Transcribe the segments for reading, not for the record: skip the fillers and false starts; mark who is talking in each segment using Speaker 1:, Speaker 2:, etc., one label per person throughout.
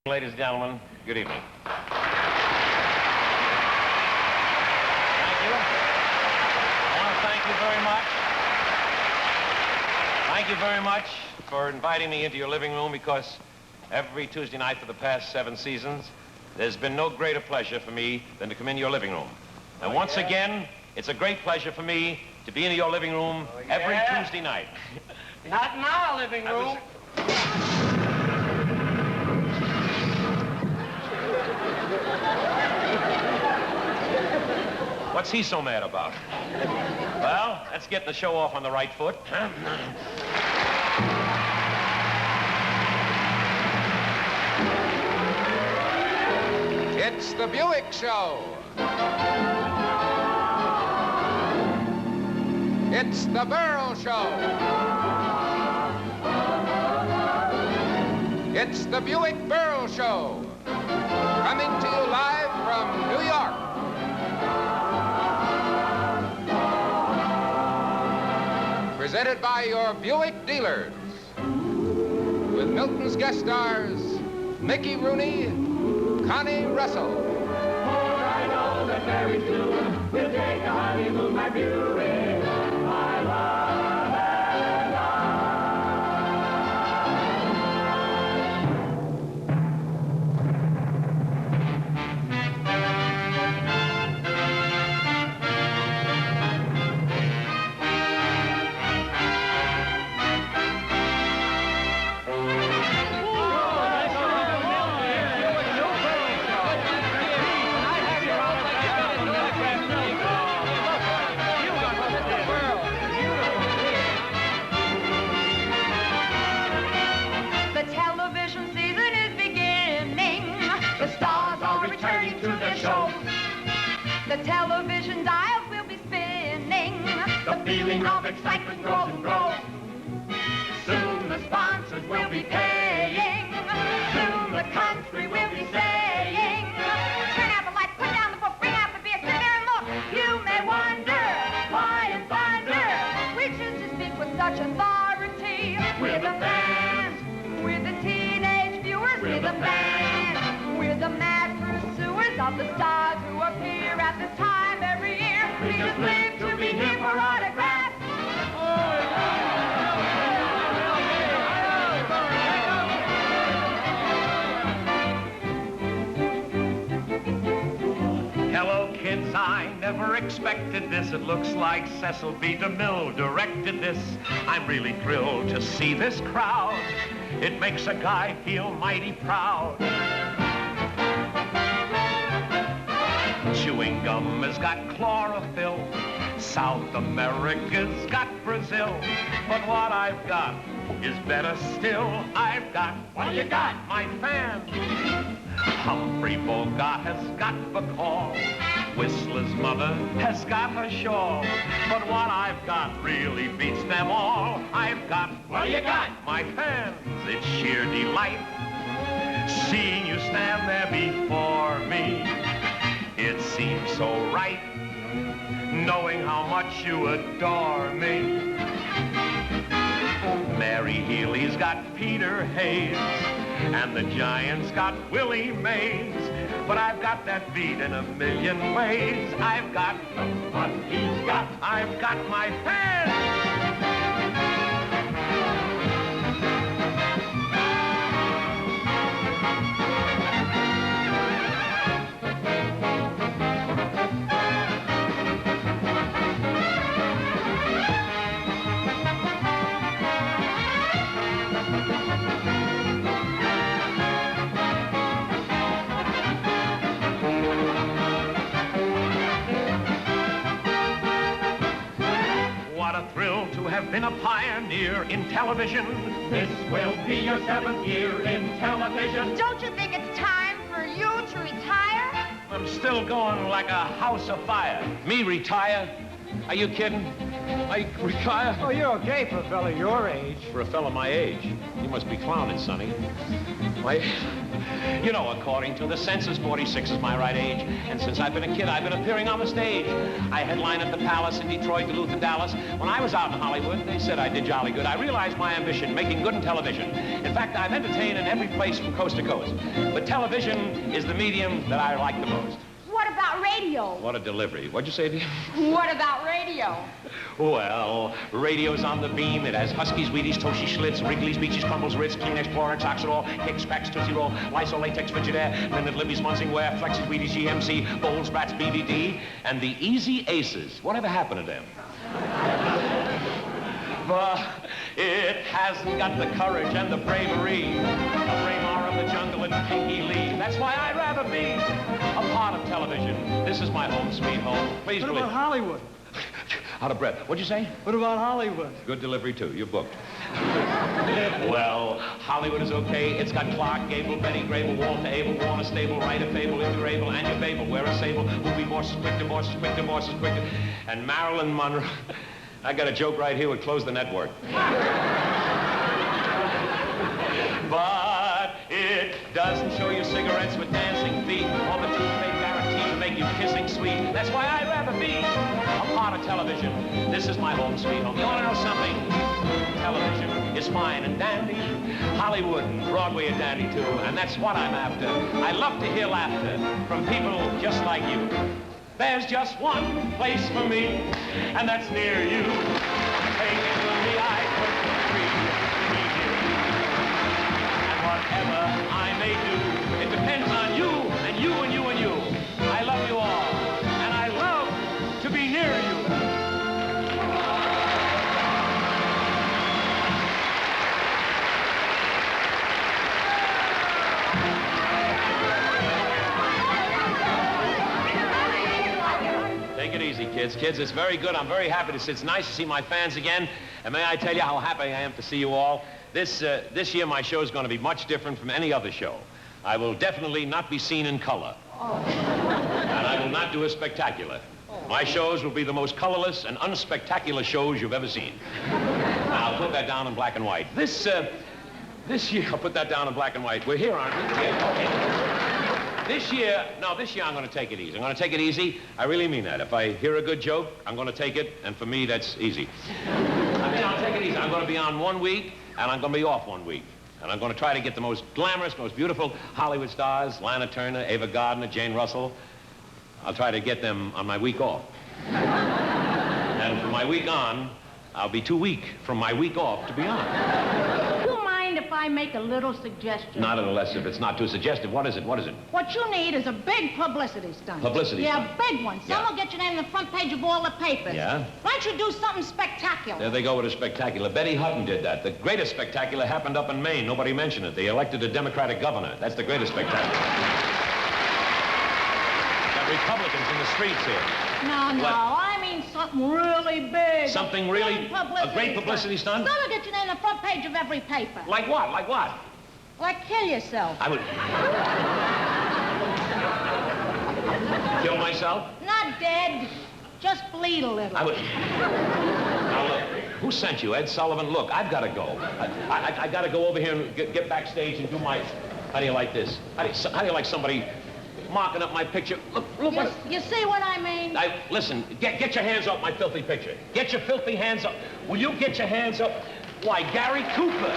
Speaker 1: Ladies and gentlemen, good evening. Thank you. I want to thank you very much. Thank you very much for inviting me into your living room, because every Tuesday night for the past 7 seasons, there's been no greater pleasure for me than to come into your living room. And once again, it's a great pleasure for me to be in your living room every Tuesday night.
Speaker 2: Not in our living room.
Speaker 1: What's he so mad about? Well, let's get the show off on the right foot.
Speaker 3: It's the Buick Show. It's the Berle Show. It's the Buick-Berle Show. Coming to you live from New York. Presented by your Buick dealers. With Milton's guest stars, Mickey Rooney, Connie Russell.
Speaker 4: For I know that very soon we'll take a honeymoon, my Buick, my love and I.
Speaker 5: The television dials will be spinning.
Speaker 4: The feeling of excitement grows and grows. Soon the sponsors will be paying. Soon the country will be saying,
Speaker 5: turn out the lights, put down the book, bring out the beer, sit there and look. You may wonder why in thunder we choose to speak with such authority.
Speaker 4: we're the fans,
Speaker 5: We're the teenage viewers.
Speaker 4: We're the
Speaker 5: fans. We're the mad pursuers of the stars who appear at this time every year.
Speaker 4: We just live to be here for autographs.
Speaker 1: Hello, kids, I never expected this. It looks like Cecil B. DeMille directed this. I'm really thrilled to see this crowd. It makes a guy feel mighty proud. Chewing gum has got chlorophyll. South America's got Brazil. But what I've got is better still. I've got,
Speaker 4: What you got?
Speaker 1: my fans. Humphrey Bogart has got Bacall. Whistler's mother has got her shawl. But what I've got really beats them all. I've got,
Speaker 4: What you got?
Speaker 1: my fans. It's sheer delight seeing you stand there before me. It seems so right, knowing how much you adore me. Mary Healy's got Peter Hayes, and the Giants got Willie Mays. But I've got that beat in a million ways. I've got
Speaker 4: What he's got?
Speaker 1: I've got my fans. Have been a pioneer in television.
Speaker 4: This will be your 7th year in television.
Speaker 5: Don't you think it's time for you to retire?
Speaker 1: I'm still going like a house of fire. Me retire? Are you kidding? I retire?
Speaker 2: Oh, you're okay for a fella your age.
Speaker 1: For a fella my age? You must be clowning, Sonny. You know, according to the census, 46 is my right age. And since I've been a kid, I've been appearing on the stage. I headlined at the Palace in Detroit, Duluth, and Dallas. When I was out in Hollywood, they said I did jolly good. I realized my ambition, making good in television. In fact, I've entertained in every place from coast to coast. But television is the medium that I like the most.
Speaker 5: What about radio?
Speaker 1: What a delivery. What'd you say, dear?
Speaker 5: What about radio?
Speaker 1: Well, radio's on the beam. It has Huskies, Wheaties, Toshi Schlitz, Wrigley's, Beaches, Crumbles, Ritz, Kleenex, Clorox, Oxidol, Kicks, Cracks, Tootsie Roll, Lysol, Latex, Frigidaire, Lindt, Libby's, Munsingware, Flexes, Wheaties, GMC, Bowls, Brats, BVD, and the Easy Aces. Whatever happened to them? But it hasn't got the courage and the bravery of Raymar of the Jungle and Pinky Lee. That's why I'd rather be a part of television. This is my home, sweet home. Please believe.
Speaker 2: What about Hollywood?
Speaker 1: Out of breath. What'd you say?
Speaker 2: What about Hollywood?
Speaker 1: Good delivery, too. You're booked. Well, Hollywood is okay. It's got Clark, Gable, Betty Grable, Walter Abel, Warner Stable, Writer Fable, Interable, and your Babel. Wear a sable. Movie Morses, quick divorces, quick divorces, quick. And Marilyn Monroe. I got a joke right here would close the network. But it doesn't show you cigarettes with dancing feet or the toothpaste guarantee to make you kissing sweet. That's why I'd rather be a part of television. This is my home, sweet home. You want to know something? Television is fine and dandy. Hollywood and Broadway are dandy, too. And that's what I'm after. I love to hear laughter from people just like you. There's just one place for me, and that's near you. Take it from me, I work for free. And whatever I may do, it depends on you, and you, and you, and you. I love you all, and I love to be near you. Take it easy, kids. Kids, it's very good. I'm very happy to see. It's nice to see my fans again. And may I tell you how happy I am to see you all. This year, my show is going to be much different from any other show. I will definitely not be seen in color. Oh. And I will not do a spectacular. My shows will be the most colorless and unspectacular shows you've ever seen. Now, I'll put that down in black and white. This year, I'll put that down in black and white. We're here, aren't we? Yeah, okay. This year I'm going to take it easy. I'm going to take it easy. I really mean that. If I hear a good joke, I'm going to take it, and for me, that's easy. I mean, I'll take it easy. I'm going to be on 1 week, and I'm going to be off 1 week. And I'm going to try to get the most glamorous, most beautiful Hollywood stars, Lana Turner, Ava Gardner, Jane Russell. I'll try to get them on my week off. And from my week on, I'll be too weak from my week off to be on.
Speaker 6: Do you mind if I make a little suggestion?
Speaker 1: Not unless if it's not too suggestive. What is it? What is it?
Speaker 6: What you need is a big publicity stunt.
Speaker 1: Publicity stunt?
Speaker 6: Yeah, a big one. Some will get your name on the front page of all the papers.
Speaker 1: Yeah?
Speaker 6: Why don't you do something spectacular?
Speaker 1: There they go with a spectacular. Betty Hutton did that. The greatest spectacular happened up in Maine. Nobody mentioned it. They elected a Democratic governor. That's the greatest spectacular. Got Republicans in the streets here.
Speaker 6: No,
Speaker 1: What?
Speaker 6: I mean something really big.
Speaker 1: Something really... A great publicity stunt?
Speaker 6: Some will get your name on the front page of every paper.
Speaker 1: Like what? Like what?
Speaker 6: Like kill yourself.
Speaker 1: I would... Kill myself?
Speaker 6: Not dead. Just bleed a little.
Speaker 1: I would... Now, look, who sent you? Ed Sullivan? Look, I've got to go. I got to go over here and get backstage and do my... How do you like this? How do you like somebody marking up my picture? Look what...
Speaker 6: You see what I mean?
Speaker 1: Listen, get your hands off my filthy picture. Get your filthy hands up. Will you get your hands up? Why, Gary Cooper.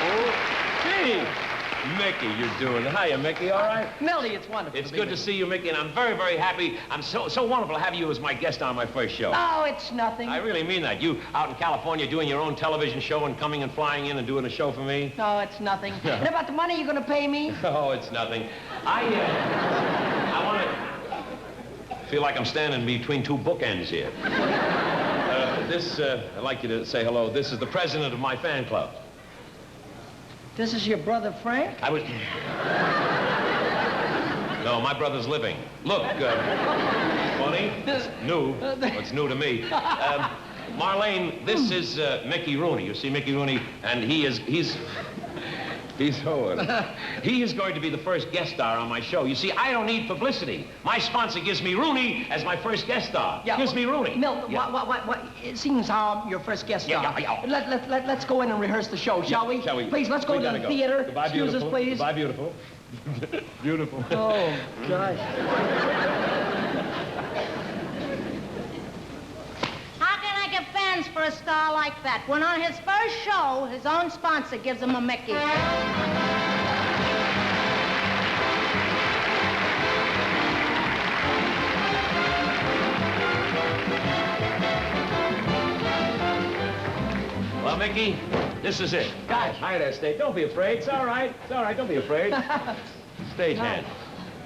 Speaker 1: Oh, gee. Mickey, you're doing it. Hiya, Mickey, all right?
Speaker 2: Millie, it's wonderful.
Speaker 1: It's good to see you, Mickey, and I'm very, very happy. I'm so wonderful to have you as my guest on my first show.
Speaker 2: Oh, it's nothing.
Speaker 1: I really mean that. You out in California doing your own television show and coming and flying in and doing a show for me?
Speaker 2: No, it's nothing. And about the money you're going to pay me?
Speaker 1: Oh, it's nothing. I want to feel like I'm standing between two bookends here. I'd like you to say hello. This is the president of my fan club.
Speaker 2: This is your brother, Frank?
Speaker 1: I was... No, my brother's living. Look, funny? It's new. What's new to me? Marlene, this is Mickey Rooney. You see Mickey Rooney, and he's... He's old. He is going to be the first guest star on my show. You see, I don't need publicity. My sponsor gives me Rooney as my first guest star.
Speaker 2: Yeah.
Speaker 1: Gives me Rooney.
Speaker 2: Milton,
Speaker 1: Yeah.
Speaker 2: what, it seems I'm your first guest star.
Speaker 1: Yeah.
Speaker 2: Let's go in and rehearse the show, shall we?
Speaker 1: Shall we?
Speaker 2: Please, let's go
Speaker 1: We
Speaker 2: to the
Speaker 1: gotta go.
Speaker 2: theater.
Speaker 1: Goodbye,
Speaker 2: Excuse
Speaker 1: beautiful.
Speaker 2: us, please.
Speaker 1: Goodbye, beautiful. Beautiful.
Speaker 2: Oh, gosh.
Speaker 6: How can I get fans for a star like that when on his first show, his own sponsor gives him a Mickey?
Speaker 1: Well, Mickey, this is it.
Speaker 2: Gosh.
Speaker 1: Hi there, State. Don't be afraid. It's all right. It's all right. Don't be afraid. Stagehand.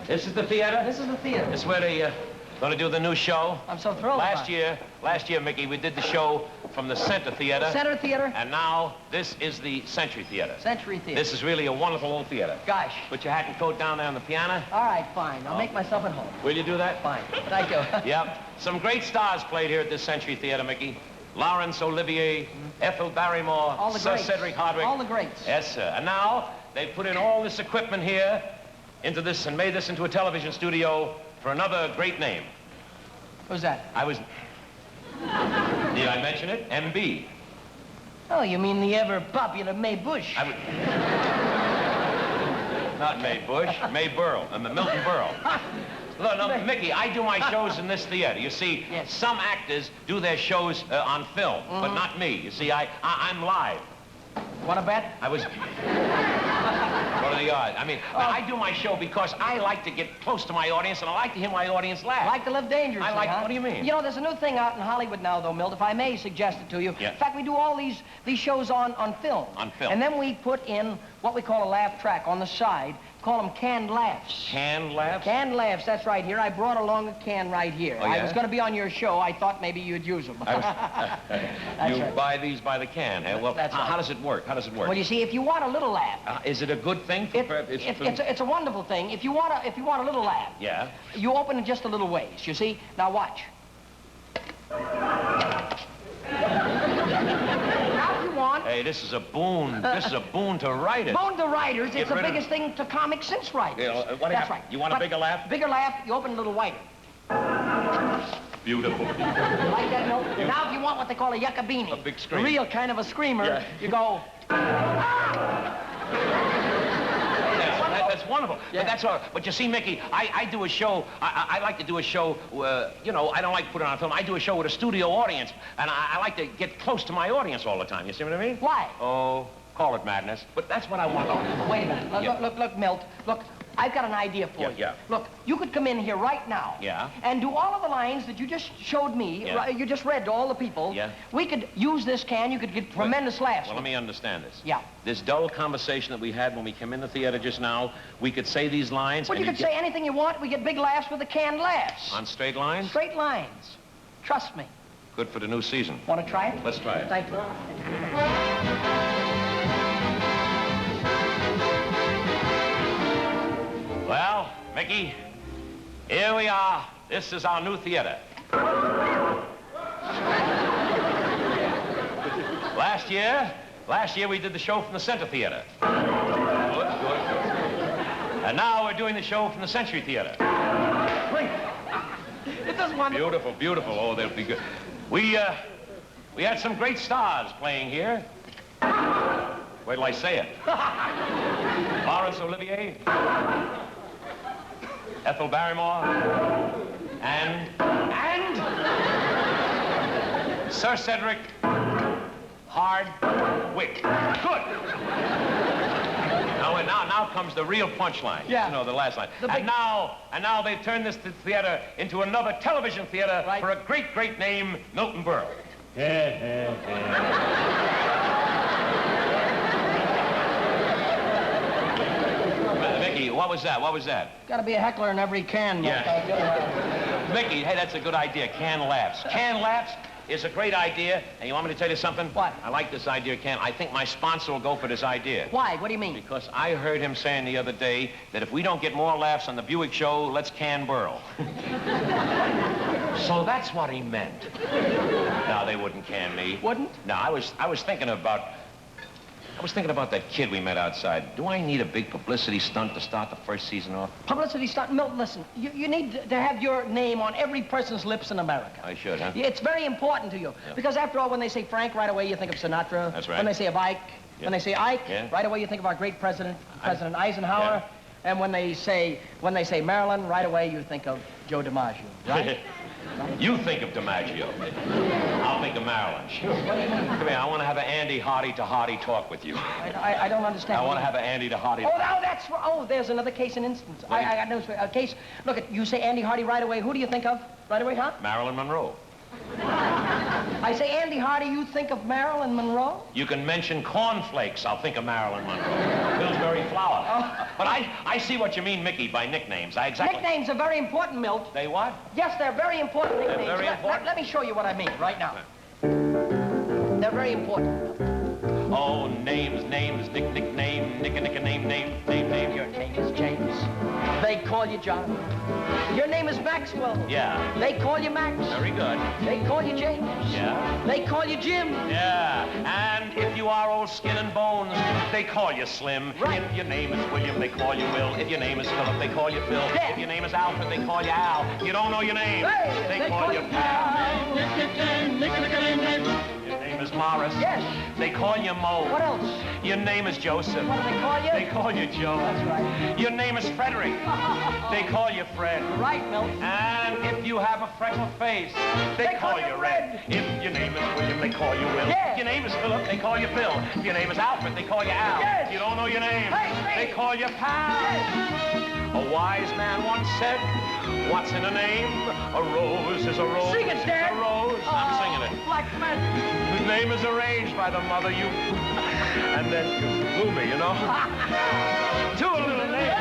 Speaker 1: This is the theater.
Speaker 2: This is the theater.
Speaker 1: This is where they going to do the new show.
Speaker 2: I'm so thrilled about it.
Speaker 1: Last year, Mickey, we did the show from the Center Theater.
Speaker 2: Center Theater?
Speaker 1: And now this is the Century Theater.
Speaker 2: Century Theater.
Speaker 1: This is really a wonderful old theater.
Speaker 2: Gosh.
Speaker 1: Put your hat and coat down there on the piano.
Speaker 2: All right, fine. I'll make myself at home.
Speaker 1: Will you do that?
Speaker 2: Fine. Thank you.
Speaker 1: Yep. Some great stars played here at this Century Theater, Mickey. Laurence Olivier, Ethel Barrymore,
Speaker 2: All the
Speaker 1: Sir
Speaker 2: greats.
Speaker 1: Cedric Hardwicke.
Speaker 2: All the greats.
Speaker 1: Yes, sir. And now they've put in all this equipment here into this and made this into a television studio for another great name.
Speaker 2: Who's that?
Speaker 1: I was... Did I mention it? MB.
Speaker 2: Oh, you mean the ever-popular May Bush.
Speaker 1: I would... Not May Bush, May Burl, and the Milton Berle. Look, no, Mickey, I do my shows in this theater. You see,
Speaker 2: Yes.
Speaker 1: some actors do their shows on film, but not me. You see, I'm live.
Speaker 2: Want to bet?
Speaker 1: I was... What are the odds? I mean, I do my show because I like to get close to my audience, and I like to hear my audience laugh.
Speaker 2: Like to live dangerously,
Speaker 1: I like-
Speaker 2: huh?
Speaker 1: what do you mean?
Speaker 2: You know, there's a new thing out in Hollywood now, though, Milt, if I may suggest it to you.
Speaker 1: Yeah.
Speaker 2: In fact, we do all these shows on film.
Speaker 1: On film.
Speaker 2: And then we put in what we call a laugh track on the side. Call them canned laughs.
Speaker 1: Canned laughs?
Speaker 2: Canned laughs, that's right here. I brought along a can right here.
Speaker 1: Oh,
Speaker 2: I
Speaker 1: yeah?
Speaker 2: was going to be on your show. I thought maybe you'd use them.
Speaker 1: You
Speaker 2: right.
Speaker 1: buy these by the can, eh? Well,
Speaker 2: That's right.
Speaker 1: how does it work? How does it work?
Speaker 2: Well, you see, if you want a little laugh,
Speaker 1: Is it a good thing?
Speaker 2: it's a wonderful thing. If you want a little laugh,
Speaker 1: Yeah.
Speaker 2: you open it just a little ways, you see? Now watch. Now if you want,
Speaker 1: Hey, this is a boon. This is a boon to writers.
Speaker 2: Boon to writers,
Speaker 1: Get
Speaker 2: it's the
Speaker 1: rid of-
Speaker 2: biggest thing to comics since writers.
Speaker 1: Yeah, what
Speaker 2: That's
Speaker 1: happened?
Speaker 2: right.
Speaker 1: You want a bigger laugh?
Speaker 2: Bigger laugh, you open a little wider.
Speaker 1: Beautiful.
Speaker 2: Like that, Milt? Now if you want what they call a yuccabini,
Speaker 1: A big scream.
Speaker 2: a real kind of a screamer,
Speaker 1: Yeah.
Speaker 2: you go...
Speaker 1: That's wonderful.
Speaker 2: Yeah.
Speaker 1: But that's all. But you see, Mickey, I do a show. I like to do a show. You know, I don't like to put it on film. I do a show with a studio audience, and I like to get close to my audience all the time. You see what I mean?
Speaker 2: Why?
Speaker 1: Oh, call it madness. But that's what I want.
Speaker 2: Wait a minute. Look,
Speaker 1: Yeah.
Speaker 2: look, Milt. Look, I've got an idea for you.
Speaker 1: Yeah.
Speaker 2: Look, you could come in here right now.
Speaker 1: Yeah.
Speaker 2: And do all of the lines that you just showed me.
Speaker 1: Yeah.
Speaker 2: You just read to all the people.
Speaker 1: Yeah.
Speaker 2: We could use this can. You could get tremendous laughs.
Speaker 1: Well, let me understand this.
Speaker 2: Yeah.
Speaker 1: This dull conversation that we had when we came in the theater just now, we could say these lines.
Speaker 2: Well,
Speaker 1: and
Speaker 2: you could say anything you want. We get big laughs with the canned laughs.
Speaker 1: on straight lines.
Speaker 2: Straight lines. Trust me.
Speaker 1: Good for the new season.
Speaker 2: Want to try it?
Speaker 1: Let's try it.
Speaker 2: Thank you.
Speaker 1: Well, Mickey, here we are. This is our new theater. Last year we did the show from the Center Theater. Good. And now we're doing the show from the Century Theater.
Speaker 2: It doesn't want
Speaker 1: Beautiful, beautiful. Oh, they'll be good. We had some great stars playing here. Wait till I say it. Laurence Olivier, Ethel Barrymore, and Sir Cedric Hardwicke. Good. Now comes the real punchline.
Speaker 2: Yeah.
Speaker 1: You know, the last line.
Speaker 2: The big-
Speaker 1: And now they've turned this theater into another television theater
Speaker 2: Right.
Speaker 1: for a great, great name, Milton Berle. Mickey, what was that? What was that?
Speaker 2: Got to be a heckler in every can. Milt.
Speaker 1: Yeah. Mickey, hey, that's a good idea. Canned laughs. Canned laughs is a great idea. And you want me to tell you something?
Speaker 2: What?
Speaker 1: I like this idea, Ken. I think my sponsor will go for this idea.
Speaker 2: Why? What do you mean?
Speaker 1: Because I heard him saying the other day that if we don't get more laughs on the Buick show, let's can Burl. So that's what he meant. No, they wouldn't can me.
Speaker 2: Wouldn't?
Speaker 1: No, I was thinking about I was thinking about that kid we met outside. Do I need a big publicity stunt to start the first season off?
Speaker 2: Publicity stunt? Milton, listen. You need to have your name on every person's lips in America.
Speaker 1: I should, huh?
Speaker 2: Yeah, it's very important to you. Yeah. Because after all, when they say Frank, right away you think of Sinatra.
Speaker 1: That's right.
Speaker 2: When they say of Ike,
Speaker 1: yeah.
Speaker 2: when they say Ike,
Speaker 1: yeah.
Speaker 2: right away you think of our great President Eisenhower.
Speaker 1: Yeah.
Speaker 2: And when they say Marilyn, right away you think of Joe DiMaggio, right?
Speaker 1: You think of DiMaggio. I'll think of Marilyn. Come here, I want to have an Andy Hardy-to-Hardy talk with you.
Speaker 2: I don't understand.
Speaker 1: I want to have an Andy to Hardy.
Speaker 2: Oh, now that's... Oh, there's another case in instance. I got news for you. A case... Look, you say Andy Hardy right away. Who do you think of right away, huh?
Speaker 1: Marilyn Monroe.
Speaker 2: I say Andy Hardy, you think of Marilyn Monroe?
Speaker 1: You can mention cornflakes, I'll think of Marilyn Monroe. Pillsbury flour.
Speaker 2: Oh.
Speaker 1: But I see what you mean, Mickey, by nicknames.
Speaker 2: Nicknames are very important, Milt.
Speaker 1: They what?
Speaker 2: Yes, they're very important nicknames.
Speaker 1: They're very important?
Speaker 2: Let me show you what I mean right now. They're very important.
Speaker 1: Oh, names, name, name.
Speaker 2: Your name is James. They call you John. Your name is Maxwell.
Speaker 1: Yeah.
Speaker 2: They call you Max.
Speaker 1: Very good.
Speaker 2: They call you James.
Speaker 1: Yeah.
Speaker 2: They call you Jim.
Speaker 1: Yeah. And if you are old skin and bones, they call you Slim.
Speaker 2: Right.
Speaker 1: If your name is William, they call you Will. If your name is Philip, they call you Phil.
Speaker 2: Yeah.
Speaker 1: If your name is Alfred, they call you Al. You don't know your name.
Speaker 2: Hey,
Speaker 1: they call you Pal. Your name is Morris.
Speaker 2: Yes.
Speaker 1: They call you Mo.
Speaker 2: What else?
Speaker 1: Your name is Joseph.
Speaker 2: What do they call you?
Speaker 1: They call you Joe.
Speaker 2: That's right.
Speaker 1: Your name is Frederick. They call you Fred.
Speaker 2: Right, Milt.
Speaker 1: And if you have a freckled face, they call you Red. If your name is William, they call you Will.
Speaker 2: Yes.
Speaker 1: If your name is Philip, they call you Phil. If your name is Alfred, they call you Al.
Speaker 2: Yes.
Speaker 1: If you don't know your name,
Speaker 2: Hey,
Speaker 1: they call you Pal.
Speaker 2: Yes.
Speaker 1: A wise man once said, what's in a name? A rose is a rose.
Speaker 2: Sing it, Dad.
Speaker 1: A rose. I'm singing it.
Speaker 2: Black man.
Speaker 1: Whose name is arranged by the mother you... And then you flew me, you know? To a little name.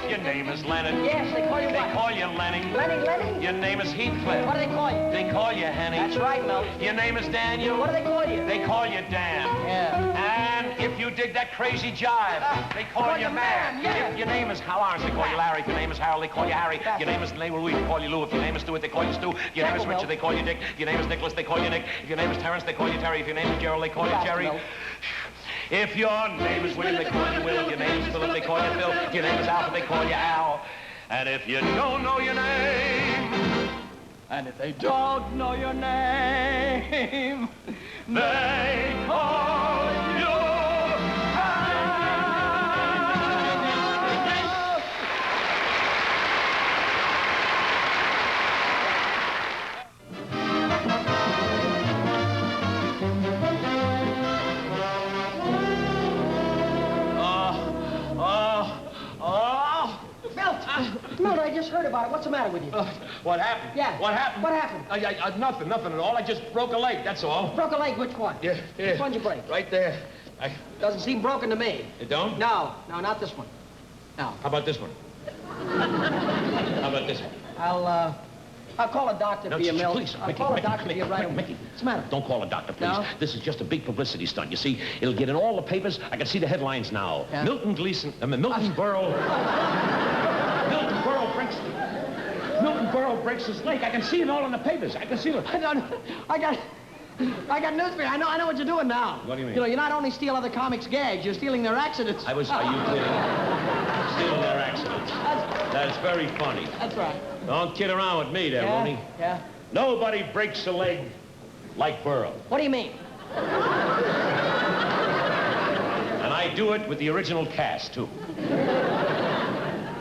Speaker 1: Your name is Leonard.
Speaker 2: Yes, they call you
Speaker 1: They
Speaker 2: what?
Speaker 1: call you Lenny.
Speaker 2: Lenny?
Speaker 1: Your name is Heathcliff.
Speaker 2: What do they call you?
Speaker 1: They call you Henny.
Speaker 2: That's right, Milt.
Speaker 1: Your name is Daniel.
Speaker 2: What do they call you?
Speaker 1: They call you Dan.
Speaker 2: Yeah.
Speaker 1: And if you dig that crazy jive, they call you Man.
Speaker 2: Yeah.
Speaker 1: If your name is Hal Arns, they call you Larry. If your name is Harold, they call you Harry. Your name is Louis, they call you Lou. If your name is Stuart, they call you Stu. If your name is Richard, they call you Dick. If your name is Nicholas, they call you Nick. If your name is Terrence, they call you Terry. If your name is Gerald, they call you Jerry. If your name is William, they call you Will. If your name is Philip, they call you Phil. If your name is Alfred, they call you Al. And if you don't know your name,
Speaker 2: And if they don't know your name,
Speaker 1: they call you
Speaker 2: Milt, I just heard about it. What's the matter with you?
Speaker 7: What happened?
Speaker 2: Yeah.
Speaker 7: What happened?
Speaker 2: What happened?
Speaker 7: Nothing at all. I just broke a leg, that's all.
Speaker 2: Broke a leg, which one?
Speaker 7: Yeah.
Speaker 2: Which one did you break?
Speaker 7: Right there.
Speaker 2: Doesn't seem broken to me.
Speaker 7: You don't?
Speaker 2: No, not this one. No.
Speaker 7: How about this one? How about this one?
Speaker 2: I'll call a doctor for you, Milt.
Speaker 7: Please,
Speaker 2: I'll
Speaker 7: Mickey,
Speaker 2: call a
Speaker 7: Mickey,
Speaker 2: doctor for you right away.
Speaker 7: Mickey.
Speaker 2: What's the matter?
Speaker 7: Don't call a doctor, please.
Speaker 2: No?
Speaker 7: This is just a big publicity stunt. You see, it'll get in all the papers. I can see the headlines now.
Speaker 2: Yeah.
Speaker 7: Milton Berle breaks his leg. I can see it all in the papers. I can see it.
Speaker 2: I got news for you. I know what you're doing now.
Speaker 7: What do you mean?
Speaker 2: You know, you not only steal other comics' gags, you're stealing their accidents.
Speaker 7: Are you kidding? Stealing their accidents. That's very funny.
Speaker 2: That's right.
Speaker 7: Don't kid around with me there, Rooney.
Speaker 2: Yeah.
Speaker 7: Nobody breaks a leg like Berle.
Speaker 2: What do you mean?
Speaker 7: And I do it with the original cast, too.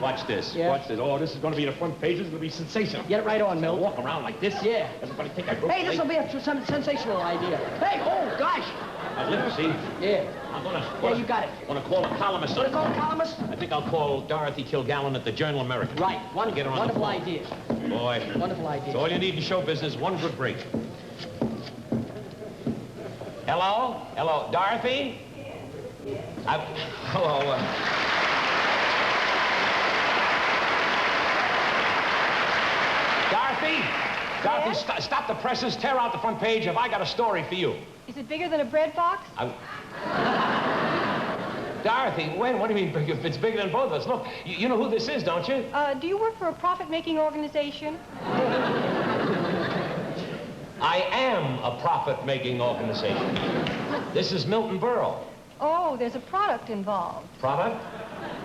Speaker 7: Watch this.
Speaker 2: Yeah.
Speaker 7: Watch this. Oh, this is going to be the front page. This is going to be sensational.
Speaker 2: Get it right on, Milt.
Speaker 7: Walk around like this.
Speaker 2: Yeah.
Speaker 7: Everybody think I broke
Speaker 2: Hey,
Speaker 7: a
Speaker 2: this
Speaker 7: leg.
Speaker 2: will be a sensational idea. Hey, oh, gosh.
Speaker 7: Now, look, see?
Speaker 2: Yeah.
Speaker 7: I'm going to...
Speaker 2: Yeah, you got it.
Speaker 7: Want to call a columnist.
Speaker 2: Want to call a columnist?
Speaker 7: I think I'll call Dorothy Kilgallen at the Journal American.
Speaker 2: Right.
Speaker 7: Get her on
Speaker 2: Wonderful
Speaker 7: the phone.
Speaker 2: idea.
Speaker 7: Boy.
Speaker 2: Wonderful idea.
Speaker 7: It's all you need in show business. One good break.
Speaker 1: Hello? Hello, Dorothy? Hello, Dorothy, stop the presses, tear out the front page. Have I got a story for you?
Speaker 5: Is it bigger than a bread box?
Speaker 1: Dorothy, what do you mean bigger? It's bigger than both of us. Look, you know who this is, don't you?
Speaker 5: Do you work for a profit-making organization?
Speaker 1: I am a profit-making organization. This is Milton Berle.
Speaker 8: Oh, there's a product involved.
Speaker 1: Product?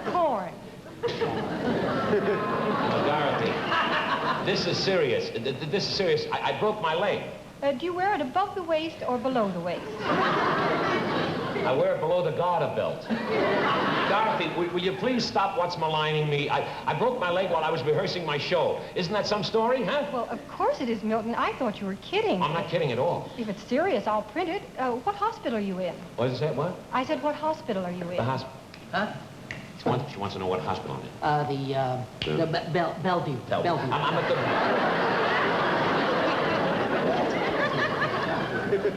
Speaker 8: Corn.
Speaker 1: Dorothy, this is serious. This is serious. I broke my leg.
Speaker 8: Do you wear it above the waist or below the waist?
Speaker 1: I wear it below the garter belt. Dorothy, will you please stop what's maligning me? I broke my leg while I was rehearsing my show. Isn't that some story, huh?
Speaker 8: Well, of course it is, Milton. I thought you were kidding.
Speaker 1: I'm not kidding at all.
Speaker 8: If it's serious, I'll print it. What hospital are you in?
Speaker 1: What did you say? What?
Speaker 8: I said, what hospital are you in?
Speaker 1: The hospital.
Speaker 2: Huh?
Speaker 1: She wants to know what hospital I'm in.
Speaker 2: Bellevue. Bellevue.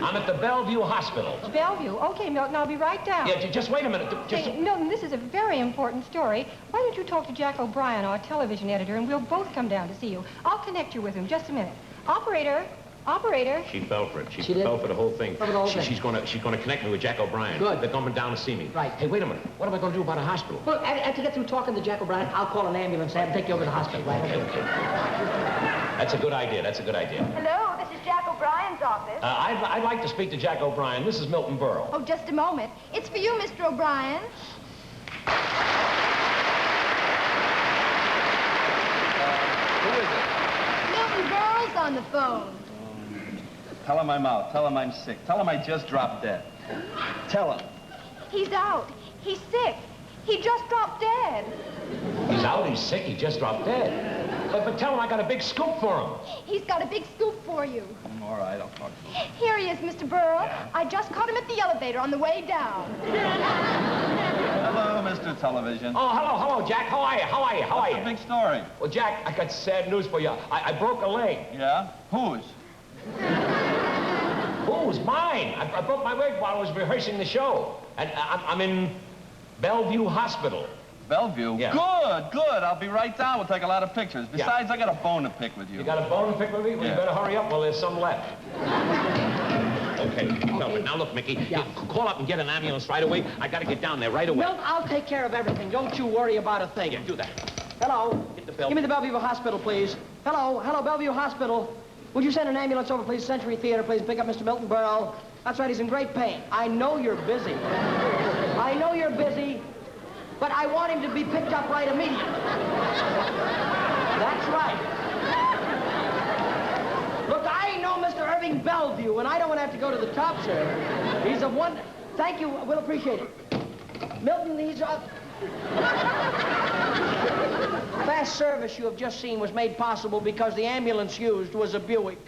Speaker 1: I'm at the Bellevue Hospital.
Speaker 8: Bellevue. Okay, Milton, I'll be right down.
Speaker 1: Yeah, just wait a minute.
Speaker 8: Hey, Milton, this is a very important story. Why don't you talk to Jack O'Brien, our television editor, and we'll both come down to see you. I'll connect you with him. Just a minute. Operator. Operator.
Speaker 1: She fell for it. She
Speaker 2: did?
Speaker 1: fell for the whole thing.
Speaker 2: For the whole thing.
Speaker 1: She's going to connect me with Jack O'Brien.
Speaker 2: Good.
Speaker 1: They're coming down to see me.
Speaker 2: Right.
Speaker 1: Hey, wait a minute. What am I going to do about a hospital?
Speaker 2: Well, after you get through talking to Jack O'Brien, I'll call an ambulance and take you over to the hospital. Right?
Speaker 1: Okay. That's a good idea. That's a good idea.
Speaker 5: Hello, this is Jack O'Brien's office.
Speaker 1: I'd like to speak to Jack O'Brien. This is Milton Berle.
Speaker 5: Oh, just a moment. It's for you, Mr. O'Brien.
Speaker 3: Who is it?
Speaker 5: Milton Berle's on the phone.
Speaker 9: Tell him I'm out. Tell him I'm sick. Tell him I just dropped dead. Tell him.
Speaker 5: He's out. He's sick. He just dropped dead.
Speaker 1: He's out. He's sick. He just dropped dead. But tell him I got a big scoop for him.
Speaker 5: He's got a big scoop for you.
Speaker 9: All right, I'll talk to him.
Speaker 5: Here he is, Mr. Berle. I just caught him at the elevator on the way down.
Speaker 9: Hello, Mr. Television.
Speaker 1: Oh, hello, Jack. How are you?
Speaker 9: What's the big story?
Speaker 1: Well, Jack, I got sad news for you. I broke a leg.
Speaker 9: Yeah? Whose?
Speaker 1: Whose? Mine. I broke my leg while I was rehearsing the show. And I'm in Bellevue Hospital.
Speaker 9: Bellevue?
Speaker 1: Yeah.
Speaker 9: Good. I'll be right down. We'll take a lot of pictures. Besides, I got a bone to pick with you.
Speaker 1: You got a bone to pick with me? Well,
Speaker 9: Yeah.
Speaker 1: you better hurry up. Well, there's some left. Okay. Now, look, Mickey.
Speaker 2: Yeah.
Speaker 1: You call up and get an ambulance right away. I got to get down there right away.
Speaker 2: Milton, I'll take care of everything. Don't you worry about a thing.
Speaker 1: Yeah, do that.
Speaker 2: Hello.
Speaker 1: Get the bill.
Speaker 2: Give me the Bellevue Hospital, please. Hello, Bellevue Hospital. Would you send an ambulance over, please? Century Theater, please. Pick up Mr. Milton Berle. That's right, he's in great pain. I know you're busy. But I want him to be picked up right immediately. That's right. Look, I know Mr. Irving Bellevue, and I don't want to have to go to the top, sir. He's a one... Thank you. We'll appreciate it. Milton, he's a... Fast service you have just seen was made possible because the ambulance used was a Buick.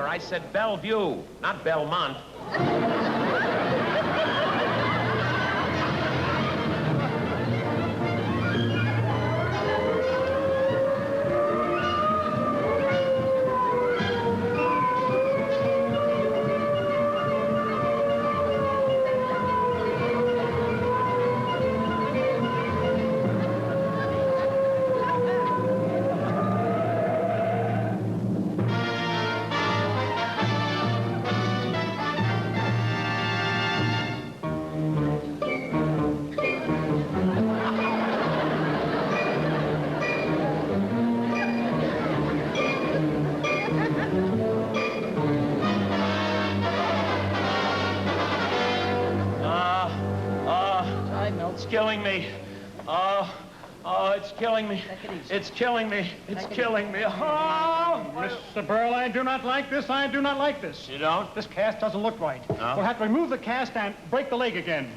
Speaker 1: I said Bellevue, not Belmont. It's killing me. It's killing me. It's killing me. It's killing me. Oh!
Speaker 10: Mr. Berle, I do not like this. I do not like this.
Speaker 1: You don't?
Speaker 10: This cast doesn't look right.
Speaker 1: No?
Speaker 10: We'll have to remove the cast and break the leg again.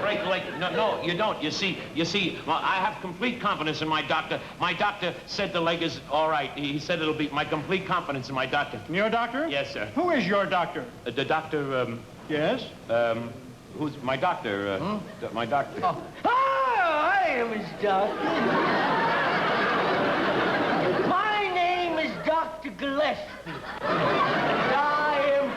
Speaker 1: Break the leg. No, you don't. You see, well, I have complete confidence in my doctor. My doctor said the leg is all right. He said it'll be my complete confidence in my doctor.
Speaker 10: Your doctor?
Speaker 1: Yes, sir.
Speaker 10: Who is your doctor?
Speaker 1: The doctor,
Speaker 10: Yes?
Speaker 1: who's my doctor? My doctor.
Speaker 2: Oh, I am his doctor. My name is Dr. Gillespie. I am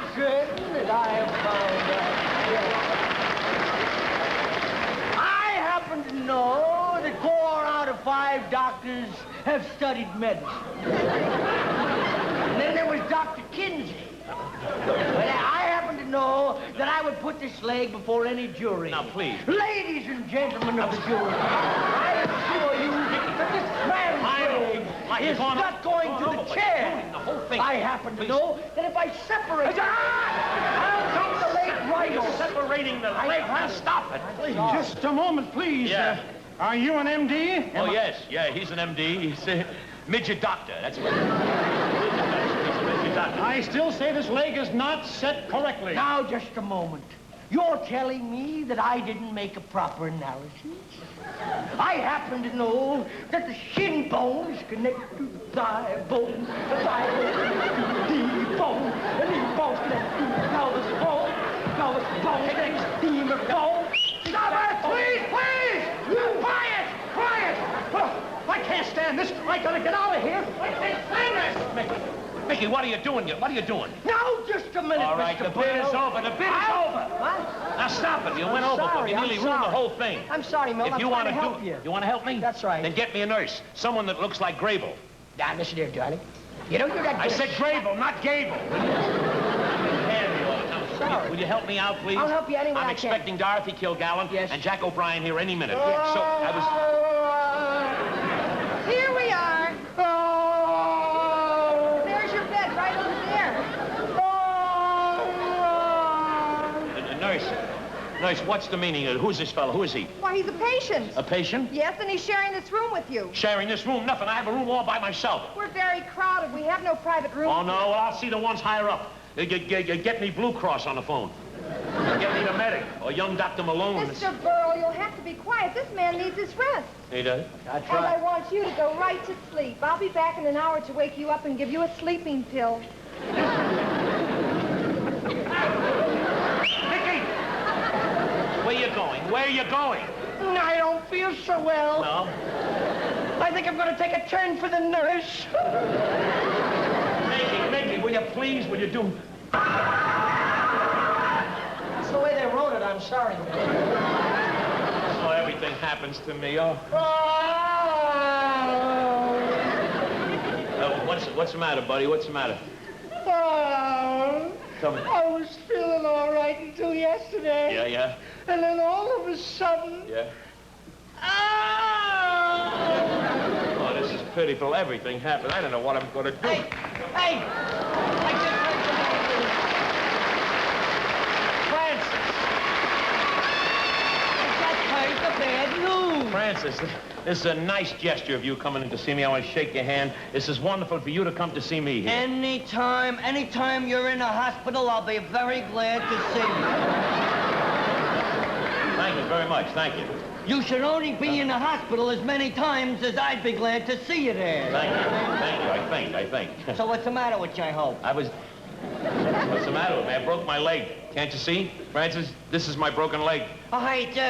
Speaker 2: studied medicine. And then there was Dr. Kinsey. But I happen to know that I would put this leg before any jury.
Speaker 1: Now, please.
Speaker 2: Ladies and gentlemen of the jury, I assure you that this man's leg is not going to the chair.
Speaker 1: The whole thing.
Speaker 2: I happen to know that if I separate I'll take the leg right off.
Speaker 1: Separating the leg. Now, stop it. Please.
Speaker 10: Just a moment, please.
Speaker 1: Yeah.
Speaker 10: Are you an MD?
Speaker 1: Oh, yes. Yeah, he's an MD. He's a midget doctor. That's what.
Speaker 10: I still say this leg is not set correctly.
Speaker 2: Now, just a moment. You're telling me that I didn't make a proper analysis? I happen to know that the shin bone is connected to the thigh bone, the thigh bone connected to the knee bone, the knee bone connected to the pelvis bone, pelvis bone connected to the femur bone. Stop it! Please, please! Quiet! Quiet! Oh, I can't stand this. I gotta get out of here. I can't stand this!
Speaker 1: Mickey, what are you doing? What are you doing?
Speaker 2: Now, just a minute,
Speaker 1: All right,
Speaker 2: Mr.
Speaker 1: the bid is
Speaker 2: Burrow.
Speaker 1: over. The bid is over.
Speaker 2: What?
Speaker 1: Now stop it. You went overboard. You nearly ruined the whole thing.
Speaker 2: I'm sorry, Milton.
Speaker 1: If you want to
Speaker 2: help you.
Speaker 1: You want to help me?
Speaker 2: That's right.
Speaker 1: Then get me a nurse. Someone that looks like Grable.
Speaker 2: Now, listen here, darling. You don't do that.
Speaker 1: I said Grable, not Gable. Will you help me out, please?
Speaker 2: I'll help you any way
Speaker 1: I'm
Speaker 2: I can.
Speaker 1: expecting Dorothy Kilgallen and Jack O'Brien here any minute. So I was...
Speaker 5: Here we are. There's your bed right over there.
Speaker 1: Nurse, what's the meaning of it? Who's this fellow? Who is he?
Speaker 5: Why, he's a patient.
Speaker 1: A patient?
Speaker 5: Yes, and he's sharing this room with you.
Speaker 1: Sharing this room? Nothing. I have a room all by myself.
Speaker 5: We're very crowded. We have no private rooms.
Speaker 1: Oh, no? Well, I'll see the ones higher up. Get me Blue Cross on the phone. Get me the medic or young Dr. Malone.
Speaker 5: Mr. Burrow, you'll have to be quiet. This man needs his rest.
Speaker 1: He does? That's
Speaker 5: And I want you to go right to sleep. I'll be back in an hour to wake you up and give you a sleeping pill.
Speaker 1: Mickey! Where you going? Where you going?
Speaker 2: I don't feel so well.
Speaker 1: No?
Speaker 2: I think I'm going to take a turn for the nurse.
Speaker 1: Mickey, will you please, will you do...
Speaker 2: That's the way they wrote it, I'm sorry.
Speaker 1: Oh, everything happens to me, oh. What's the matter, buddy? What's the matter? Tell me.
Speaker 2: I was feeling all right until yesterday.
Speaker 1: Yeah?
Speaker 2: And then all of a sudden...
Speaker 1: Yeah? Oh, this is pitiful. Everything happened. I don't know what I'm going to do.
Speaker 2: Hey! I just heard the bad news.
Speaker 1: Francis, this is a nice gesture of you coming in to see me. I want to shake your hand. This is wonderful for you to come to see me here.
Speaker 2: Anytime you're in a hospital, I'll be very glad to see you.
Speaker 1: Thank you very much. Thank you.
Speaker 2: You should only be in the hospital as many times as I'd be glad to see you there.
Speaker 1: Thank you. I think.
Speaker 2: So what's the matter with you, I hope?
Speaker 1: What's the matter with me? I broke my leg. Can't you see? Francis, this is my broken leg.
Speaker 2: Oh, how you do?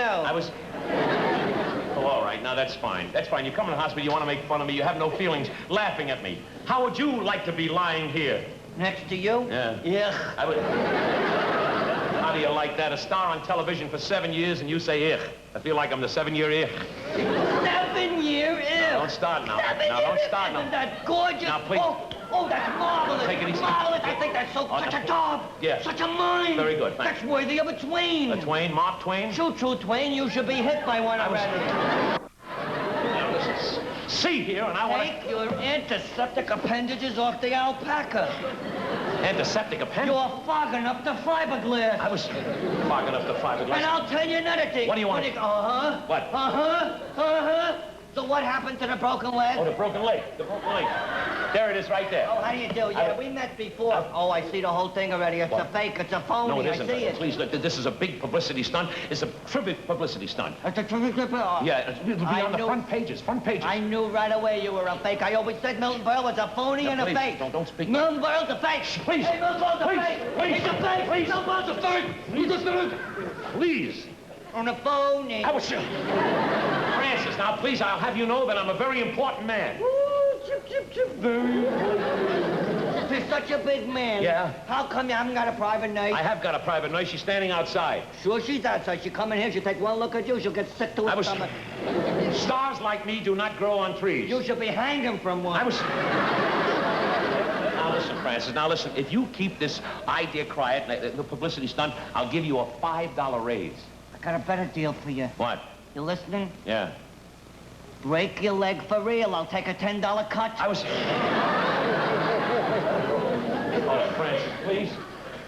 Speaker 1: Oh, all right. Now, that's fine. That's fine. You come in the hospital, you want to make fun of me. You have no feelings laughing at me. How would you like to be lying here?
Speaker 2: Next to you?
Speaker 1: Yeah.
Speaker 2: Yeah.
Speaker 1: How do you like that? A star on television for 7 years and you say, ich. I feel like I'm the 7-year ich.
Speaker 2: 7-year ich?
Speaker 1: No, don't start now. Don't start now.
Speaker 2: Isn't that gorgeous?
Speaker 1: Now, please.
Speaker 2: Oh, that's marvelous.
Speaker 1: Take it easy.
Speaker 2: Marvelous. I think that's such a job.
Speaker 1: Yeah.
Speaker 2: Such a mind.
Speaker 1: Very good. Thanks.
Speaker 2: That's worthy of a Twain.
Speaker 1: A Twain? Mark Twain?
Speaker 2: Choo Twain. You should be hit by one already.
Speaker 1: Now, listen. See here, and I want to...
Speaker 2: Take your antiseptic appendages off the alpaca.
Speaker 1: Antiseptic appendage?
Speaker 2: You're fogging up the fiberglass.
Speaker 1: I was fogging up the fiberglass.
Speaker 2: And I'll tell you another thing.
Speaker 1: What do you want? What?
Speaker 2: So what happened to the broken leg?
Speaker 1: Oh, the broken leg. There it is right there.
Speaker 2: Oh, how do you do? Yeah, we met before. Oh, I see the whole thing already. It's a fake. It's a phony.
Speaker 1: No, it isn't.
Speaker 2: I see it.
Speaker 1: Please, look, this is a big publicity stunt. It's a terrific publicity stunt.
Speaker 2: It's a terrific...
Speaker 1: Yeah, it'll be on the front pages.
Speaker 2: I knew right away you were a fake. I always said Milton Berle was a phony and a fake.
Speaker 1: Don't speak.
Speaker 2: Milton Berle's a fake.
Speaker 1: Please.
Speaker 2: Hey, Milton Berle's a fake. He's a fake.
Speaker 1: Please.
Speaker 2: Milton Berle's a fake. He's a fake.
Speaker 1: Please.
Speaker 2: On a phony.
Speaker 1: I was... Francis, now, please, I'll have you know that I'm a very important man.
Speaker 2: Ooh, chip. Very important. You're such a big man.
Speaker 1: Yeah.
Speaker 2: How come you haven't got a private nurse?
Speaker 1: I have got a private nurse. She's standing outside.
Speaker 2: Sure, she's outside. She'll come in here. She'll take one look at you. She'll get sick to her stomach.
Speaker 1: Stars like me do not grow on trees.
Speaker 2: You should be hanging from one.
Speaker 1: I was... Now listen, Francis, now listen. If you keep this idea quiet, the publicity stunt, I'll give you a $5 raise.
Speaker 2: I got a better deal for you.
Speaker 1: What?
Speaker 2: You listening?
Speaker 1: Yeah.
Speaker 2: Break your leg for real. I'll take a $10 cut.
Speaker 1: I was... Oh, Francis, please.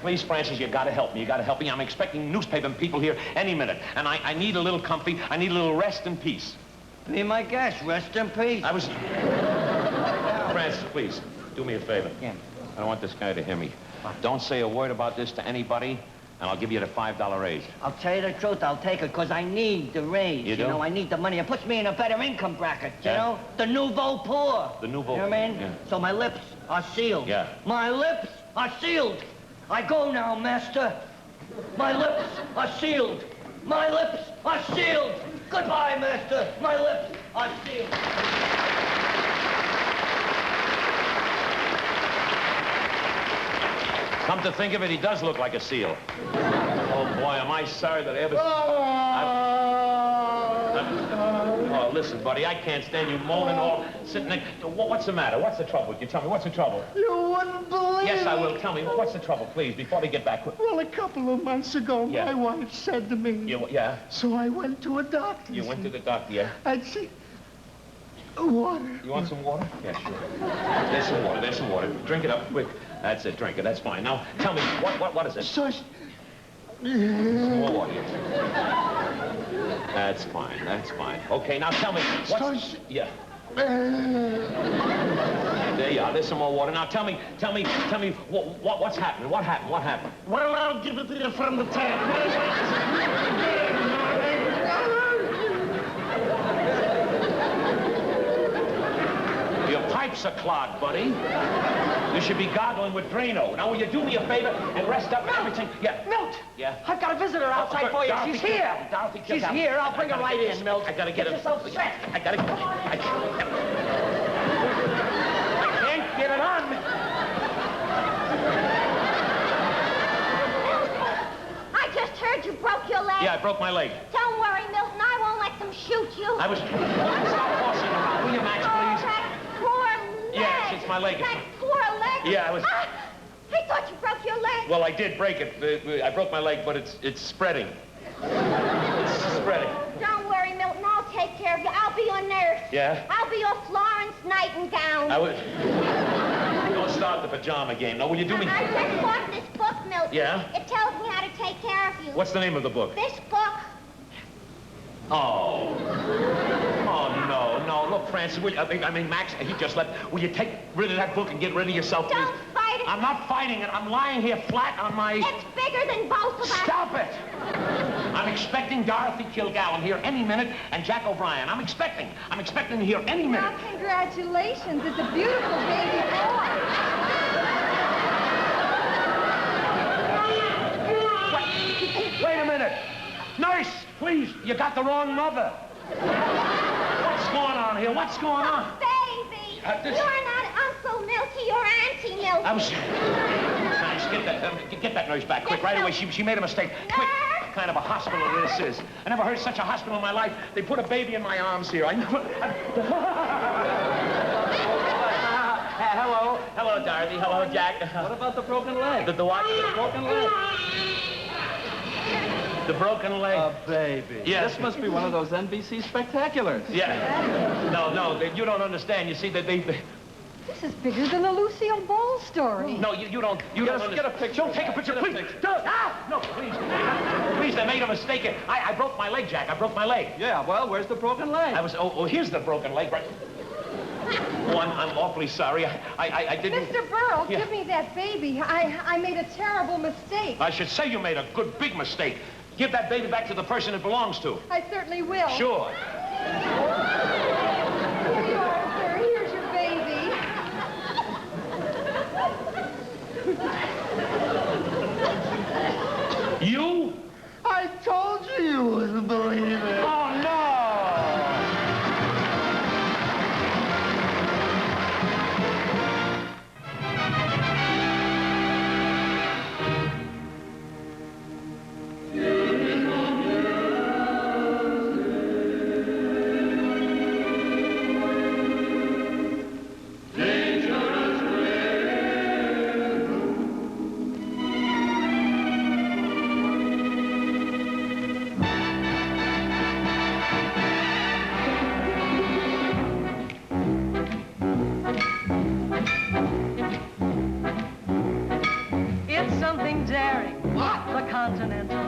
Speaker 1: Please, Francis, you gotta help me. You gotta help me. I'm expecting newspaper people here any minute. And I need a little comfy. I need a little rest and peace.
Speaker 2: Be my guest. Rest in peace.
Speaker 1: I was... Francis, please, do me a favor.
Speaker 2: Yeah.
Speaker 1: I don't want this guy to hear me. Don't say a word about this to anybody, and I'll give you the $5 raise.
Speaker 2: I'll tell you the truth. I'll take it, because I need the raise.
Speaker 1: You do?
Speaker 2: You know, I need the money. It puts me in a better income bracket, you
Speaker 1: Yeah.
Speaker 2: know? The nouveau poor.
Speaker 1: The nouveau...
Speaker 2: You know what I mean?
Speaker 1: Yeah.
Speaker 2: So my lips are sealed.
Speaker 1: Yeah.
Speaker 2: My lips are sealed. I go now, master. My lips are sealed. My lips are sealed. Goodbye, master. My lips are sealed.
Speaker 1: Come to think of it, he does look like a seal. Oh, boy, am I sorry that I ever... Oh, listen, buddy, I can't stand you moaning all sitting there. What's the matter? What's the trouble? You tell me, what's the trouble?
Speaker 11: You wouldn't believe
Speaker 1: Yes, I
Speaker 11: it.
Speaker 1: will. Tell me, what's the trouble, please, before they get back?
Speaker 11: Well, a couple of months ago,
Speaker 1: Yeah.
Speaker 11: my wife said to me...
Speaker 1: Yeah?
Speaker 11: So I went to a doctor.
Speaker 1: You went to the doctor, yeah?
Speaker 11: I'd see... Water.
Speaker 1: You want some water? Yeah, sure. There's some water, there's some water. Drink it up, quick. That's it, drink it, that's fine. Now, tell me, what is it?
Speaker 11: So...
Speaker 1: Some more water. That's fine, that's fine. Okay, now tell me, what's... Yeah. There you are, there's some more water. Now tell me, what's happening? What happened?
Speaker 11: Well, I'll give it to you from the tap.
Speaker 1: Your pipes are clogged, buddy. You should be gargling with Drano. Now, will you do me a favor and rest up and everything? Yeah.
Speaker 2: Milt!
Speaker 1: Yeah?
Speaker 2: I've got a visitor outside for you.
Speaker 1: Dorothy
Speaker 2: She's here.
Speaker 1: Kilgallen, Dorothy
Speaker 2: She's
Speaker 1: Kilgallen.
Speaker 2: here. I'll bring her right in, Milt.
Speaker 1: I gotta get
Speaker 2: Get
Speaker 1: her.
Speaker 2: yourself set.
Speaker 1: I can't get it on.
Speaker 5: I just heard you broke your leg.
Speaker 1: Yeah, I broke my leg.
Speaker 5: Don't worry, Milton. I won't let them shoot you.
Speaker 1: I was... Stop horsing around. Will you, Max,
Speaker 5: Oh,
Speaker 1: please?
Speaker 5: that poor leg.
Speaker 1: Yes, it's my leg.
Speaker 5: That poor leg.
Speaker 1: Yeah, I was...
Speaker 5: I thought you broke your leg.
Speaker 1: Well, I did break it. I broke my leg, but it's spreading. It's spreading.
Speaker 5: Don't worry, Milton. I'll take care of you. I'll be your nurse.
Speaker 1: Yeah?
Speaker 5: I'll be your Florence Nightingale.
Speaker 1: I would... Don't start the pajama game. Now, will you do me...
Speaker 5: I just bought this book, Milton.
Speaker 1: Yeah?
Speaker 5: It tells me how to take care of you.
Speaker 1: What's the name of the book?
Speaker 5: This book.
Speaker 1: Oh. Oh, no. Look, Francis, Max, he just left. Will you take rid of that book and get rid of yourself, please?
Speaker 5: Don't fight it.
Speaker 1: I'm not fighting it. I'm lying here flat on my...
Speaker 5: It's bigger than both of us.
Speaker 1: Stop it! I'm expecting Dorothy Kilgallen here any minute and Jack O'Brien. I'm expecting here any minute.
Speaker 8: Well, congratulations. It's a beautiful baby boy.
Speaker 1: Wait a minute. Nurse, please, you got the wrong mother. What's going on here? What's going on?
Speaker 5: Baby. You're not Uncle Milty, you're Auntie Milty.
Speaker 1: I was... Nice, get that nurse back quick, right away. She made a mistake. Quick. What kind of a hospital this is? I never heard of such a hospital in my life. They put a baby in my arms here. Hello, Dorothy. Hello, Jack.
Speaker 9: What about the broken leg?
Speaker 1: The what?
Speaker 9: The broken leg.
Speaker 1: The broken leg.
Speaker 9: A baby.
Speaker 1: Yes.
Speaker 9: This must be one of those NBC spectaculars.
Speaker 1: Yeah. No, you don't understand. You see, that they...
Speaker 8: This is bigger than the Lucille Ball story.
Speaker 1: No, you don't understand.
Speaker 9: Get a picture.
Speaker 1: Don't take a picture, please. Don't. No, please. Please, they made a mistake. I broke my leg, Jack. I broke my leg.
Speaker 9: Yeah, well, where's the broken leg?
Speaker 1: Here's the broken leg, right? Oh, I'm awfully sorry. I didn't...
Speaker 8: Mr. Burl,
Speaker 1: Yeah.
Speaker 8: give me that baby. I made a terrible mistake.
Speaker 1: I should say you made a good, big mistake. Give that baby back to the person it belongs to.
Speaker 8: I certainly will.
Speaker 1: Sure.
Speaker 8: Here you are, sir. Here's your baby.
Speaker 1: You?
Speaker 11: I told you wouldn't believe it.
Speaker 1: Oh, no!
Speaker 12: Continental.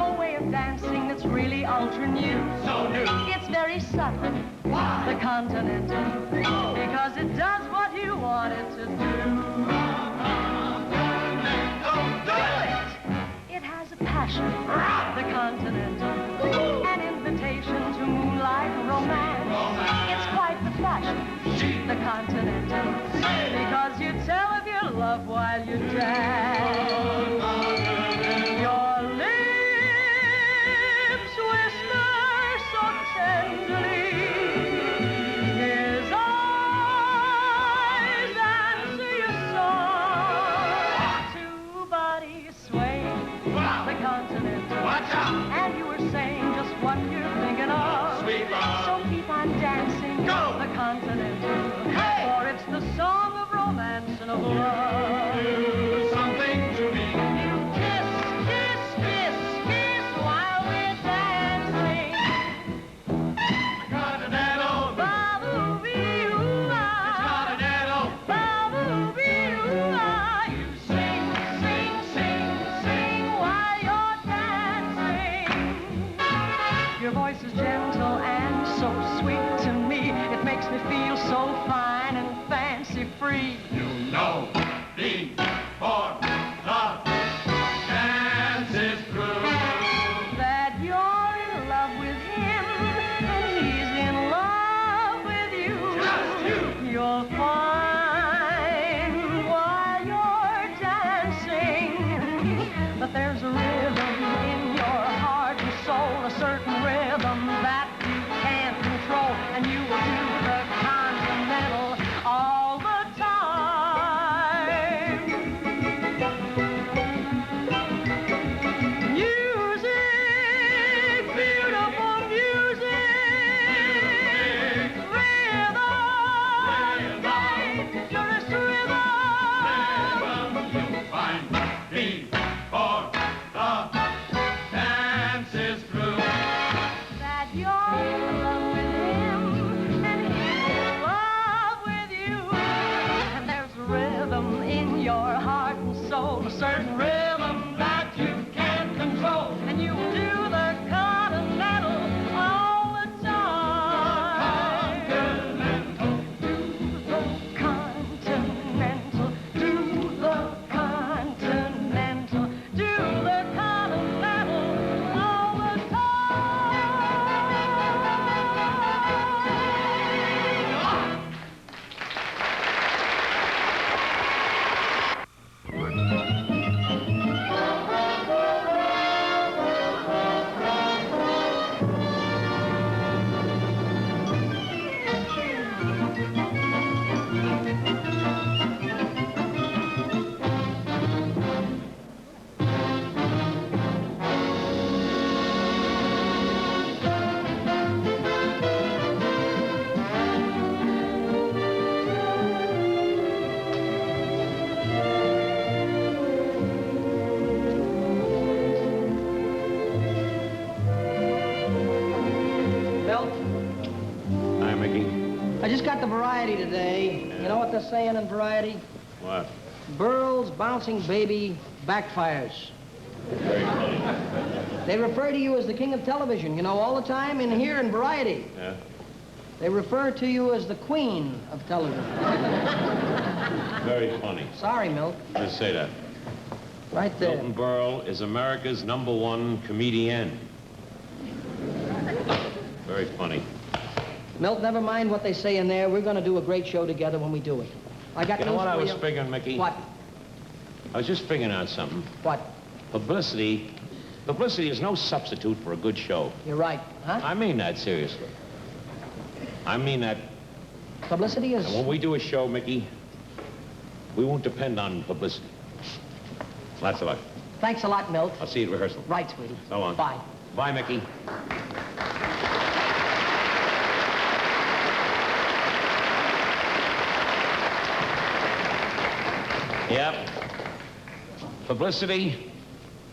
Speaker 12: A way of dancing that's really ultra new.
Speaker 4: So new.
Speaker 12: It's very subtle.
Speaker 4: Why?
Speaker 12: The Continental.
Speaker 4: Oh.
Speaker 12: Because it does what you want it to do.
Speaker 4: Do it.
Speaker 12: It has a passion. The Continental. An invitation to moonlight romance. It's quite the fashion. The Continental. Because you tell of your love while you dance. Your lips whisper so tenderly. His eyes answer your song. Two bodies swaying. The Continental.
Speaker 4: Watch out.
Speaker 12: And you were saying just what you're thinking of.
Speaker 4: Sweet love.
Speaker 12: So keep on dancing.
Speaker 4: Go.
Speaker 12: The Continental.
Speaker 4: Hey.
Speaker 12: For it's the song of romance and of love.
Speaker 4: Do something to me.
Speaker 12: You kiss, kiss, kiss, kiss while we're dancing.
Speaker 4: Continental.
Speaker 12: Ba-boo-bee-oo-ah.
Speaker 4: Continental.
Speaker 12: Ba-boo-bee-oo-ah. You sing, sing, sing, sing while you're dancing. Your voice is gentle and so sweet to me. It makes me feel so fine and fancy-free.
Speaker 4: You know before the dance is through.
Speaker 12: That you're in love with him and he's in love with you.
Speaker 4: Just you.
Speaker 12: You'll find while you're dancing that there's a rhythm in your heart and soul, a certain rhythm that you can't control, and you will do the Continental all the time. Music, beautiful music, rhythm, dangerous rhythm.
Speaker 4: You'll find before the dance is through.
Speaker 12: That you're in love with him and he's in love with you. And there's a rhythm in your heart and soul, a certain rhythm that you can't control. And you will do the Continental all the time. Do the Continental, do the Continental, do the Continental all the time.
Speaker 2: Milt,
Speaker 1: Hi, Mickey.
Speaker 2: I just got the Variety today. You know what they're saying in Variety?
Speaker 1: What?
Speaker 2: Burl's bouncing baby backfires.
Speaker 1: Very funny.
Speaker 2: They refer to you as the king of television, you know, all the time in here in Variety.
Speaker 1: Yeah?
Speaker 2: They refer to you as the queen of television.
Speaker 1: Very funny.
Speaker 2: Sorry, Milt.
Speaker 1: Just say that.
Speaker 2: Right there.
Speaker 1: Milton Berle is America's #1 comedian. Very funny.
Speaker 2: Milt, never mind what they say in there. We're going to do a great show together when we do it. I got
Speaker 1: You know
Speaker 2: news
Speaker 1: what I
Speaker 2: for
Speaker 1: was
Speaker 2: you.
Speaker 1: figuring, Mickey?
Speaker 2: What?
Speaker 1: I was just figuring out something.
Speaker 2: What?
Speaker 1: Publicity is no substitute for a good show.
Speaker 2: You're right, huh?
Speaker 1: I mean that seriously. I mean that.
Speaker 2: Publicity is...
Speaker 1: And when we do a show, Mickey, we won't depend on publicity. Lots of luck.
Speaker 2: Thanks a lot, Milt.
Speaker 1: I'll see you at rehearsal.
Speaker 2: Right, sweetie.
Speaker 1: So long.
Speaker 2: Bye.
Speaker 1: Bye, Mickey. Yep. Publicity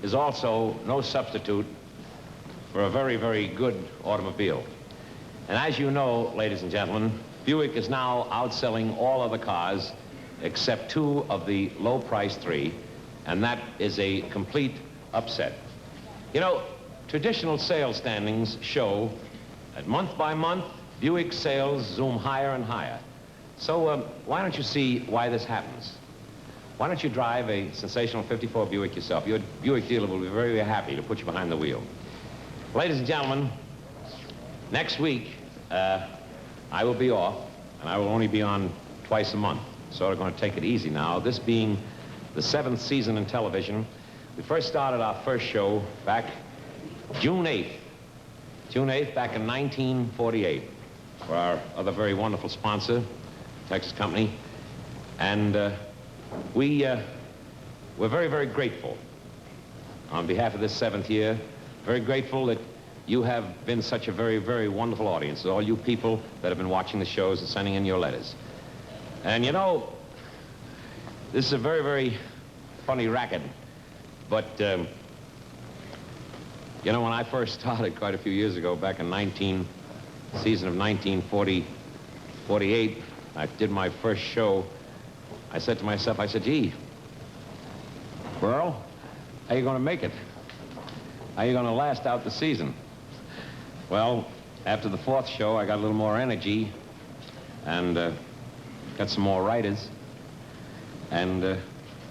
Speaker 1: is also no substitute for a very, very good automobile. And as you know, ladies and gentlemen, Buick is now outselling all other cars except 2 of the low-price 3, and that is a complete upset. You know, traditional sales standings show that month by month, Buick sales zoom higher and higher. So why don't you see why this happens? Why don't you drive a sensational 54 Buick yourself? Your Buick dealer will be very, very happy to put you behind the wheel. Ladies and gentlemen, next week, I will be off, and I will only be on twice a month. So we're going to take it easy now. This being the 7th season in television, we first started our first show back June 8th. June 8th, back in 1948, for our other very wonderful sponsor, Texas company. And we're very, very grateful on behalf of this 7th year, very grateful that you have been such a very, very wonderful audience, all you people that have been watching the shows and sending in your letters. And you know, this is a very, very funny racket, but you know, when I first started quite a few years ago, back in season of 1948, I did my first show. I said to myself, I said, gee, Berle, how you going to make it? How you going to last out the season? Well, after the 4th show, I got a little more energy and got some more writers, and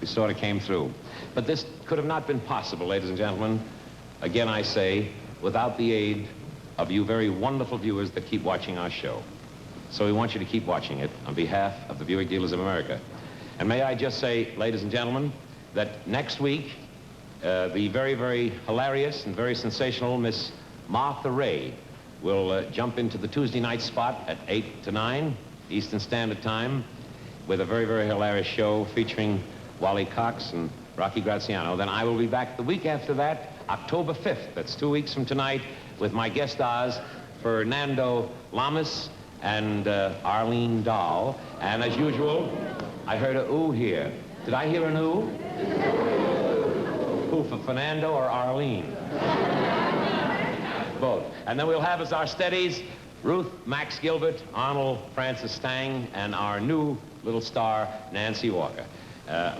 Speaker 1: we sort of came through. But this could have not been possible, ladies and gentlemen, again I say, without the aid of you very wonderful viewers that keep watching our show. So we want you to keep watching it on behalf of the Buick Dealers of America. And may I just say, ladies and gentlemen, that next week, the very, very hilarious and very sensational Miss Martha Ray will jump into the Tuesday night spot at 8 to 9 Eastern Standard Time with a very, very hilarious show featuring Wally Cox and Rocky Graziano. Then I will be back the week after that, October 5th. That's 2 weeks from tonight, with my guest stars, Fernando Lamas and Arlene Dahl. And as usual, I heard a ooh here. Did I hear an ooh? Ooh for Fernando or Arlene? Both. And then we'll have as our steadies Ruth Max Gilbert, Arnold Francis Stang, and our new little star, Nancy Walker.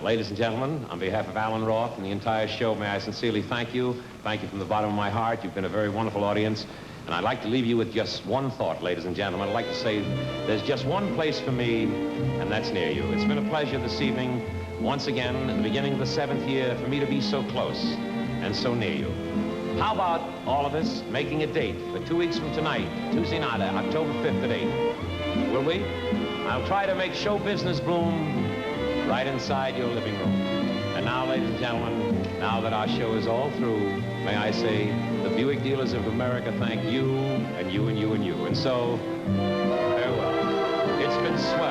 Speaker 1: Ladies and gentlemen, on behalf of Alan Roth and the entire show, may I sincerely thank you. Thank you from the bottom of my heart. You've been a very wonderful audience. And I'd like to leave you with just one thought, ladies and gentlemen. I'd like to say there's just one place for me, and that's near you. It's been a pleasure this evening, once again, at the beginning of the 7th year, for me to be so close and so near you. How about all of us making a date for 2 weeks from tonight, Tuesday night, October 5th at 8? Will we? I'll try to make show business bloom right inside your living room. And now, ladies and gentlemen, now that our show is all through, may I say, the Buick Dealers of America thank you, and you, and you, and you. And so, farewell. It's been swell.